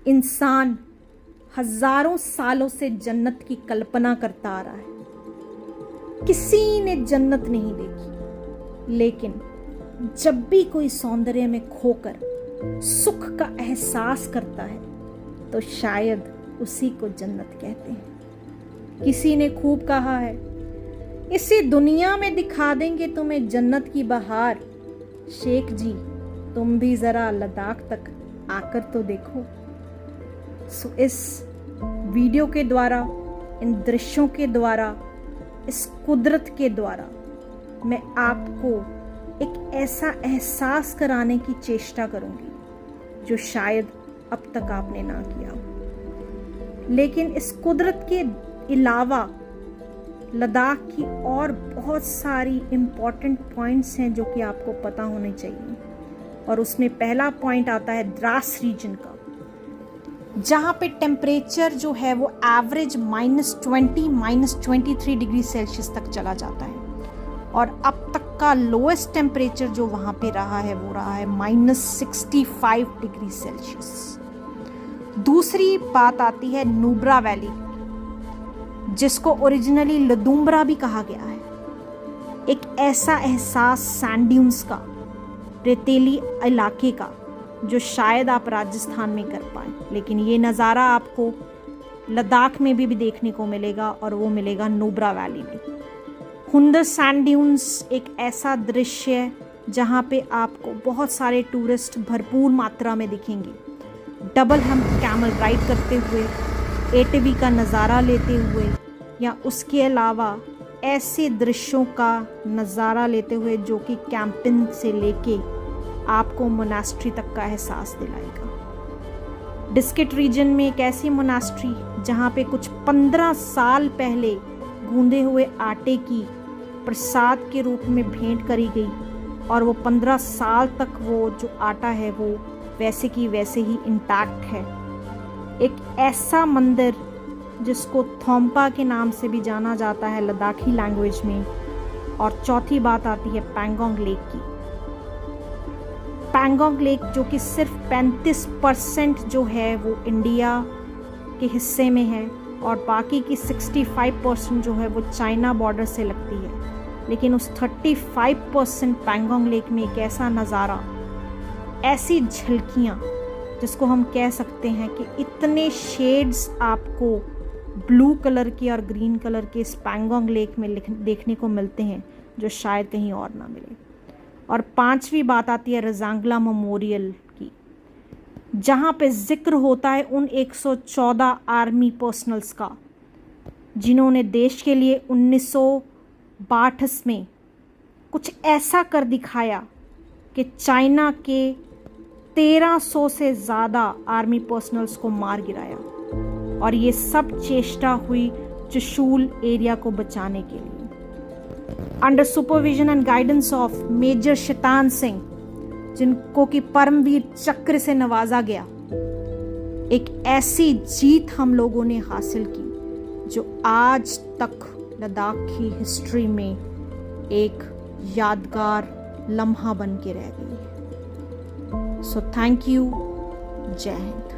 इंसान हजारों सालों से जन्नत की कल्पना करता आ रहा है। किसी ने जन्नत नहीं देखी, लेकिन जब भी कोई सौंदर्य में खोकर सुख का एहसास करता है तो शायद उसी को जन्नत कहते हैं। किसी ने खूब कहा है, इसी दुनिया में दिखा देंगे तुम्हें जन्नत की बहार। शेख जी, तुम भी जरा लद्दाख तक आकर तो देखो। सो इस वीडियो के द्वारा, इन दृश्यों के द्वारा, इस कुदरत के द्वारा मैं आपको एक ऐसा एहसास कराने की चेष्टा करूंगी जो शायद अब तक आपने ना किया हो। लेकिन इस कुदरत के अलावा लद्दाख की और बहुत सारी इम्पॉर्टेंट पॉइंट्स हैं जो कि आपको पता होने चाहिए। और उसमें पहला पॉइंट आता है द्रास रीजन का, जहाँ पे टेम्परेचर जो है वो एवरेज -20 -23 डिग्री सेल्सियस तक चला जाता है। और अब तक का लोएस्ट टेम्परेचर जो वहाँ पे रहा है वो रहा है -65 डिग्री सेल्सियस। दूसरी बात आती है नुब्रा वैली, जिसको ओरिजिनली लदुम्बरा भी कहा गया है। एक ऐसा एहसास सैंड ड्यून्स का, रेतीली इलाके का, जो शायद आप राजस्थान में कर पाए, लेकिन ये नज़ारा आपको लद्दाख में भी देखने को मिलेगा और वो मिलेगा नुब्रा वैली में। हुंदर सैंड ड्यून्स एक ऐसा दृश्य है जहाँ पे आपको बहुत सारे टूरिस्ट भरपूर मात्रा में दिखेंगे, डबल हम कैमल राइड करते हुए, एटीवी का नज़ारा लेते हुए, या उसके अलावा ऐसे दृश्यों का नज़ारा लेते हुए जो कि कैंपिंग से लेके आपको मोनास्ट्री तक का एहसास दिलाएगा। डिस्किट रीजन में एक ऐसी मोनास्ट्री जहाँ पे कुछ 15 साल पहले गूंदे हुए आटे की प्रसाद के रूप में भेंट करी गई, और वो 15 साल तक वो जो आटा है वो वैसे की वैसे ही इंटैक्ट है। एक ऐसा मंदिर जिसको थोम्पा के नाम से भी जाना जाता है लद्दाखी लैंग्वेज में। और चौथी बात आती है पैंगोंग लेक की। पैंगोंग लेक जो कि सिर्फ 35% जो है वो इंडिया के हिस्से में है, और बाकी की 65% जो है वो चाइना बॉर्डर से लगती है। लेकिन उस 35% पैंगोंग लेक में एक ऐसा नज़ारा, ऐसी झलकियाँ जिसको हम कह सकते हैं कि इतने शेड्स आपको ब्लू कलर के और ग्रीन कलर के इस पैंगोंग लेक में देखने को मिलते हैं जो शायद कहीं और ना मिले। और पांचवी बात आती है रजांगला मेमोरियल की, जहाँ पे जिक्र होता है उन 114 आर्मी पर्सनल्स का जिन्होंने देश के लिए 1962 में कुछ ऐसा कर दिखाया कि चाइना के 1300 से ज़्यादा आर्मी पर्सनल्स को मार गिराया। और ये सब चेष्टा हुई चुशूल एरिया को बचाने के लिए, under supervision and guidance of major Shaitan Singh, जिनको कि परमवीर चक्र से नवाजा गया। एक ऐसी जीत हम लोगों ने हासिल की जो आज तक लद्दाख की हिस्ट्री में एक यादगार लम्हा बन के रह गई है। So thank you. जय हिंद।